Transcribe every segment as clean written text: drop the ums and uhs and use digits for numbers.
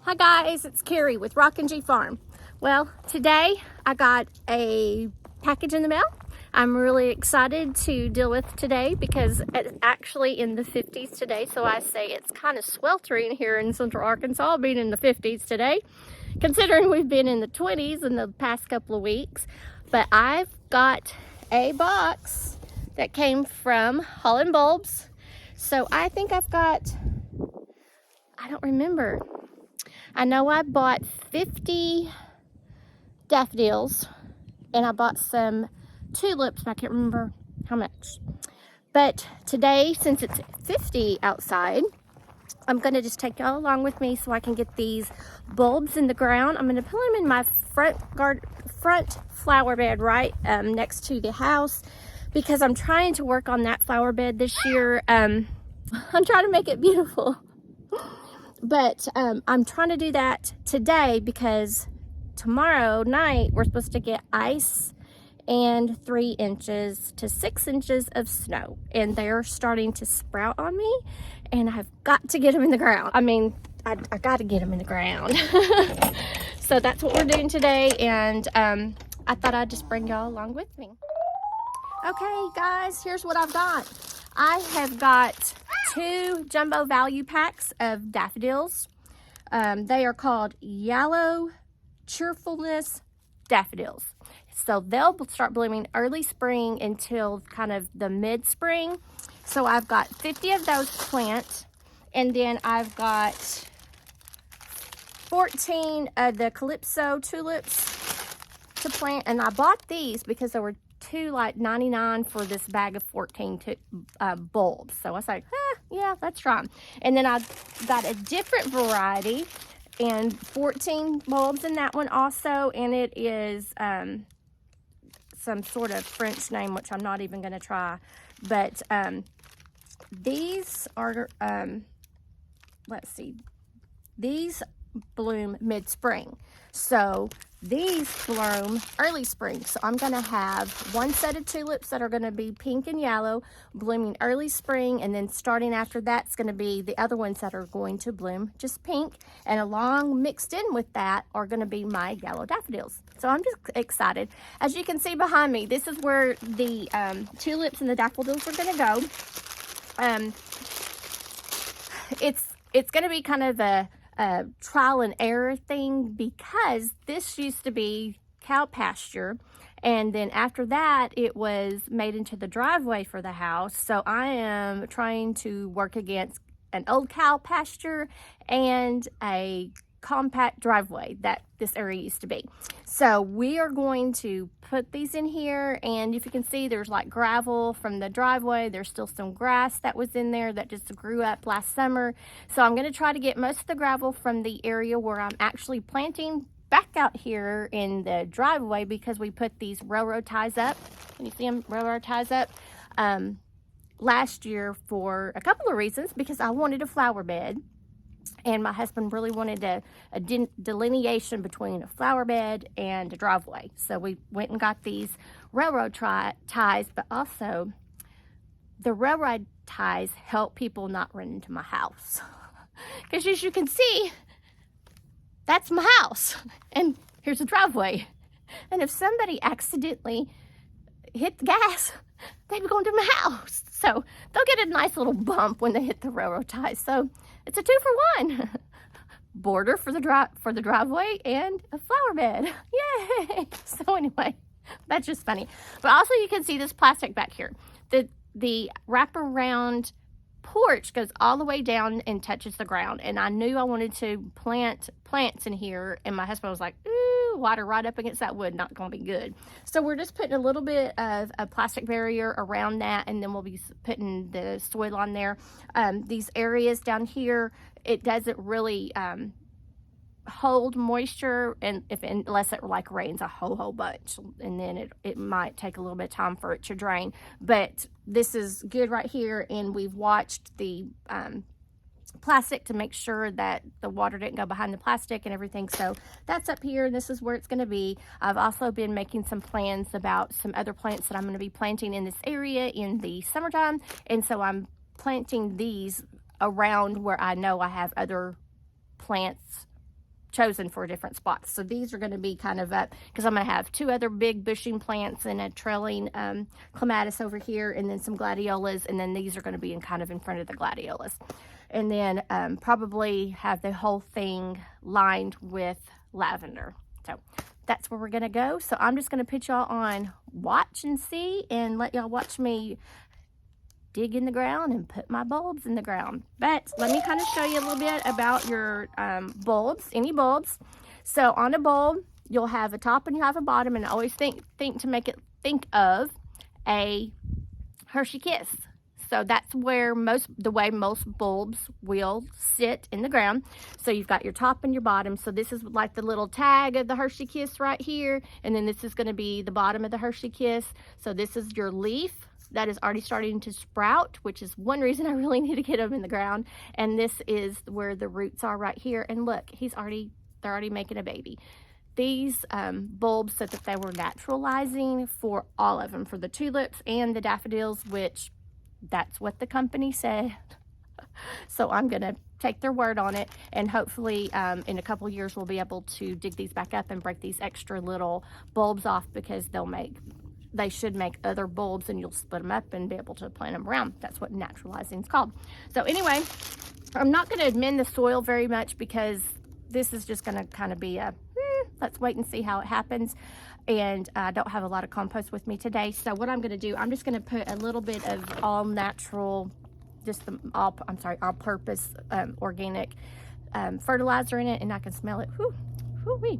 Hi guys, it's Carrie with Rockin G Farm. Well, today I got a package in the mail. I'm really excited to deal with today because it's actually in the 50s today. So I say it's kind of sweltering here in Central Arkansas being in the 50s today, considering we've been in the 20s in the past couple of weeks. But I've got a box that came from Holland Bulbs. So I think I've got, I don't remember. I know I bought 50 daffodils and I bought some tulips, but I can't remember how much. But today, since it's 50 outside, I'm going to just take y'all along with me so I can get these bulbs in the ground. I'm going to put them in my front flower bed right next to the house because I'm trying to work on that flower bed this year. I'm trying to make it beautiful. But I'm trying to do that today because tomorrow night we're supposed to get ice and 3 inches to 6 inches of snow. And they're starting to sprout on me and I've got to get them in the ground. I mean, I got to get them in the ground. So that's what we're doing today. And I thought I'd just bring y'all along with me. Okay, guys, here's what I've got. I have got 2 jumbo value packs of daffodils. They are called Yellow Cheerfulness daffodils. So they'll start blooming early spring until kind of the mid-spring. So I've got 50 of those plants, and then I've got 14 of the Calypso tulips to plant. And I bought these because there were $2.99 for this bag of 14 bulbs. So I was like, yeah, let's try them. And then I got a different variety and 14 bulbs in that one also. And it is some sort of French name, which I'm not even going to try. But these are, let's see, these bloom mid-spring. So these bloom early spring. So I'm going to have one set of tulips that are going to be pink and yellow, blooming early spring, and then starting after that's going to be the other ones that are going to bloom just pink, and along mixed in with that are going to be my yellow daffodils. So I'm just excited. As you can see behind me, this is where the tulips and the daffodils are going to go. It's going to be kind of a trial and error thing because this used to be cow pasture, and then after that it was made into the driveway for the house. So I am trying to work against an old cow pasture and a compact driveway that this area used to be. So we are going to put these in here, and if you can see, there's like gravel from the driveway. There's still some grass that was in there that just grew up last summer. So I'm going to try to get most of the gravel from the area where I'm actually planting back out here in the driveway because we put these railroad ties up. Can you see them? Railroad ties up last year for a couple of reasons, because I wanted a flower bed. And my husband really wanted a delineation between a flower bed and a driveway. So we went and got these railroad ties, but also the railroad ties help people not run into my house. Because as you can see, that's my house. And here's a driveway. And if somebody accidentally hit the gas, they'd be going to my house. So they'll get a nice little bump when they hit the railroad ties. So it's a 2 for 1. Border for the driveway and a flower bed. Yay! So anyway, that's just funny. But also you can see this plastic back here. The wraparound porch goes all the way down and touches the ground. And I knew I wanted to plant plants in here, and my husband was like, ooh, water right up against that wood, not gonna be good. So we're just putting a little bit of a plastic barrier around that, and then we'll be putting the soil on there. These areas down here, it doesn't really hold moisture, and unless it like rains a whole bunch, and then it might take a little bit of time for it to drain. But this is good right here, and we've watched the plastic to make sure that the water didn't go behind the plastic and everything. So that's up here, and this is where it's going to be. I've also been making some plans about some other plants that I'm going to be planting in this area in the summertime, and so I'm planting these around where I know I have other plants chosen for different spots. So these are going to be kind of up because I'm going to have 2 other big bushing plants and a trailing clematis over here, and then some gladiolas, and then these are going to be in kind of in front of the gladiolas. And then probably have the whole thing lined with lavender. So that's where we're going to go. So I'm just going to put y'all on watch and see, and let y'all watch me dig in the ground and put my bulbs in the ground. But let me kind of show you a little bit about your bulbs, any bulbs. So on a bulb, you'll have a top and you have a bottom, and I always think to make it think of a Hershey Kiss. So that's where the way most bulbs will sit in the ground. So you've got your top and your bottom. So this is like the little tag of the Hershey Kiss right here. And then this is going to be the bottom of the Hershey Kiss. So this is your leaf that is already starting to sprout, which is one reason I really need to get them in the ground. And this is where the roots are right here. And look, they're already making a baby. These bulbs said that they were naturalizing for all of them, for the tulips and the daffodils, which that's what the company said. So I'm going to take their word on it, and hopefully in a couple years we'll be able to dig these back up and break these extra little bulbs off, because they should make other bulbs, and you'll split them up and be able to plant them around. That's what naturalizing is called. So anyway, I'm not going to amend the soil very much, because this is just going to kind of be a let's wait and see how it happens. And I don't have a lot of compost with me today. So what I'm going to do, I'm just going to put a little bit of all natural, all-purpose organic fertilizer in it, and I can smell it. Whoo-wee.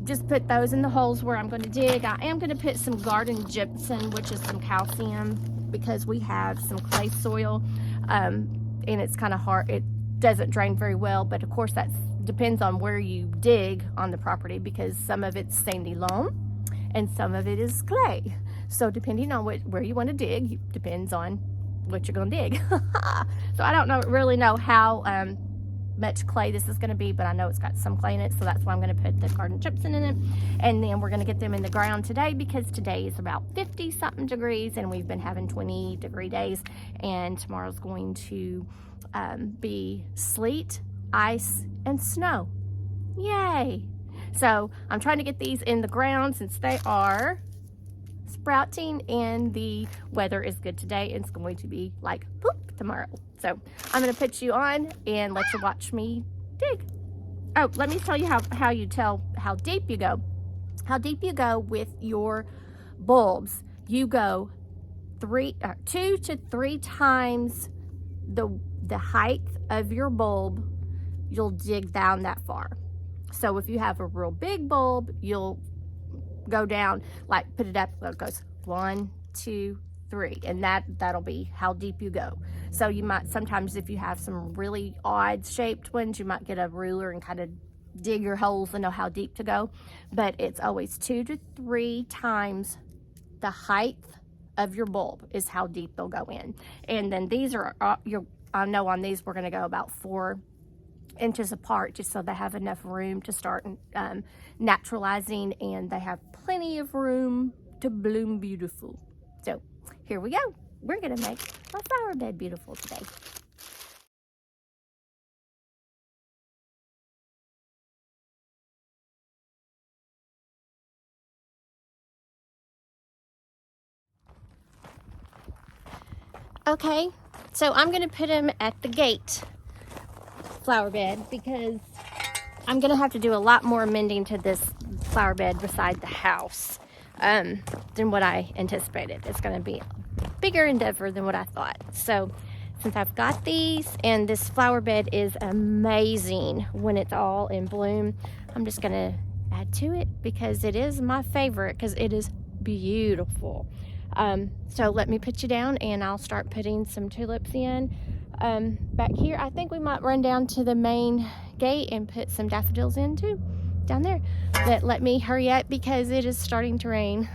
Just put those in the holes where I'm going to dig. I am going to put some garden gypsum, which is some calcium, because we have some clay soil, and it's kind of hard. It doesn't drain very well, but of course that depends on where you dig on the property, because some of it's sandy loam and some of it is clay. So depending on where you want to dig, depends on what you're going to dig. So I don't really know how much clay this is going to be, but I know it's got some clay in it, so that's why I'm going to put the garden gypsum in it. And then we're going to get them in the ground today, because today is about 50 something degrees, and we've been having 20-degree days, and tomorrow's going to be sleet, ice, and snow. Yay! So I'm trying to get these in the ground since they are sprouting, and the weather is good today, and it's going to be like poop tomorrow. So I'm going to put you on and let you watch me dig. Oh, let me tell you how you tell how deep you go. How deep you go with your bulbs. You go 2 to 3 times the height of your bulb. You'll dig down that far. So if you have a real big bulb, you'll go down, like put it up, it goes 1, 2, 3, and that'll be how deep you go. So you might sometimes, if you have some really odd shaped ones, you might get a ruler and kind of dig your holes and know how deep to go. But it's always 2 to 3 times the height of your bulb is how deep they'll go in. And then these are I know on these we're going to go about 4 inches apart, just so they have enough room to start naturalizing, and they have plenty of room to bloom beautiful. So here we go. We're going to make our flower bed beautiful today. Okay, so I'm going to put them at the gate flower bed, because I'm going to have to do a lot more mending to this flower bed beside the house than what I anticipated. It's going to be a bigger endeavor than what I thought. So since I've got these, and this flower bed is amazing when it's all in bloom, I'm just going to add to it, because it is my favorite, because it is beautiful. So let me put you down, and I'll start putting some tulips in. Back here, I think we might run down to the main gate and put some daffodils in too, down there. But let me hurry up, because it is starting to rain.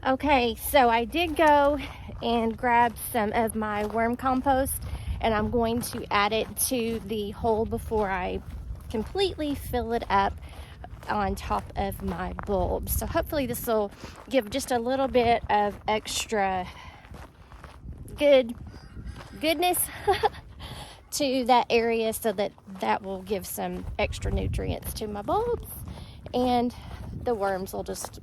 Okay, so I did go and grab some of my worm compost, and I'm going to add it to the hole before I completely fill it up on top of my bulbs. So hopefully this will give just a little bit of extra goodness to that area, so that will give some extra nutrients to my bulbs, and the worms will just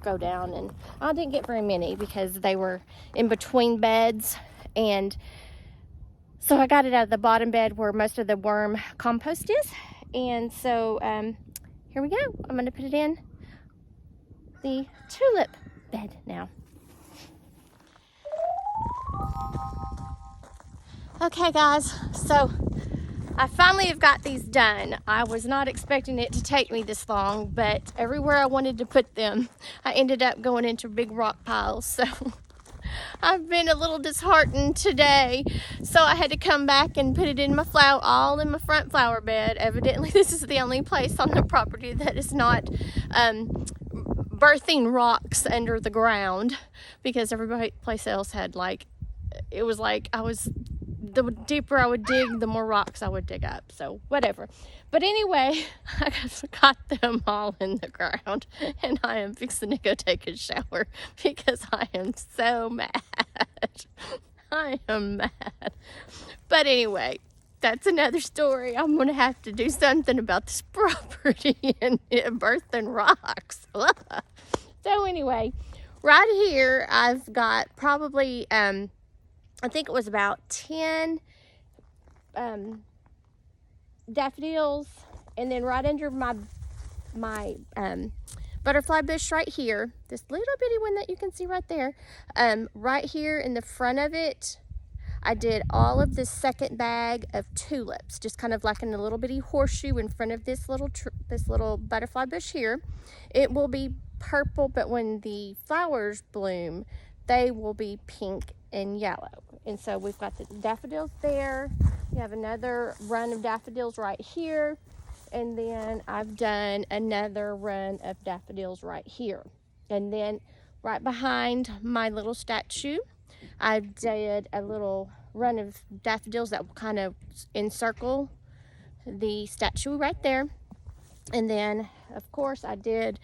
go down. And I didn't get very many because they were in between beds, and so I got it out of the bottom bed where most of the worm compost is. And so here we go. I'm going to put it in the tulip bed now. Okay guys, so I finally have got these done. I was not expecting it to take me this long, but everywhere I wanted to put them, I ended up going into big rock piles. So I've been a little disheartened today. So I had to come back and put it in my all in my front flower bed. Evidently, this is the only place on the property that is not birthing rocks under the ground, because every place else had it was like the deeper I would dig, the more rocks I would dig up. So whatever. But anyway, I got them all in the ground, and I am fixing to go take a shower because I am so mad. I am mad. But anyway, that's another story. I'm going to have to do something about this property and birthing rocks. So anyway, right here I've got probably I think it was about 10 daffodils, and then right under my butterfly bush right here, this little bitty one that you can see right there, right here in the front of it, I did all of this second bag of tulips, just kind of like in a little bitty horseshoe in front of this little butterfly bush here. It will be purple, but when the flowers bloom, they will be pink and yellow. And so we've got the daffodils there. We have another run of daffodils right here. And then I've done another run of daffodils right here. And then right behind my little statue, I did a little run of daffodils that will kind of encircle the statue right there. And then, of course, I did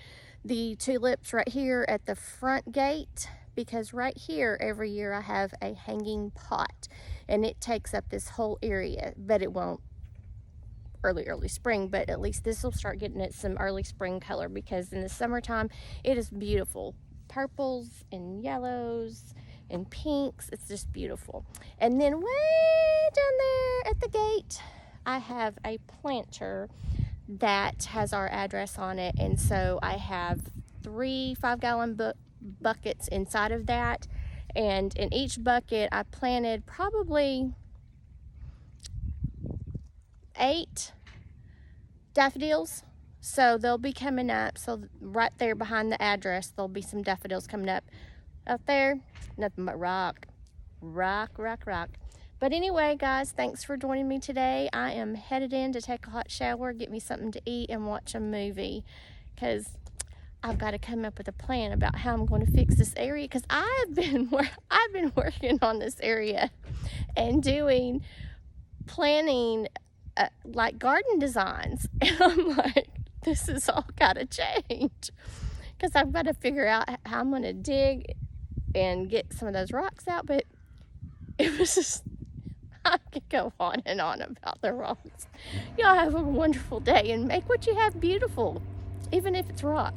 the tulips right here at the front gate, because right here every year I have a hanging pot, and it takes up this whole area, but it won't early spring, but at least this will start getting it some early spring color, because in the summertime it is beautiful. Purples and yellows and pinks, it's just beautiful. And then way down there at the gate, I have a planter that has our address on it, and so I have 3 5-gallon buckets inside of that, and in each bucket I planted probably 8 daffodils. So they'll be coming up. So right there behind the address, there'll be some daffodils coming up. Out there, nothing but rock. But anyway, guys, thanks for joining me today. I am headed in to take a hot shower, get me something to eat, and watch a movie, because I've got to come up with a plan about how I'm going to fix this area, because I've been working on this area and planning like garden designs, and I'm like, this is all got to change, because I've got to figure out how I'm going to dig and get some of those rocks out. But it was just, I could go on and on about the rocks. Y'all have a wonderful day, and make what you have beautiful, even if it's rocks.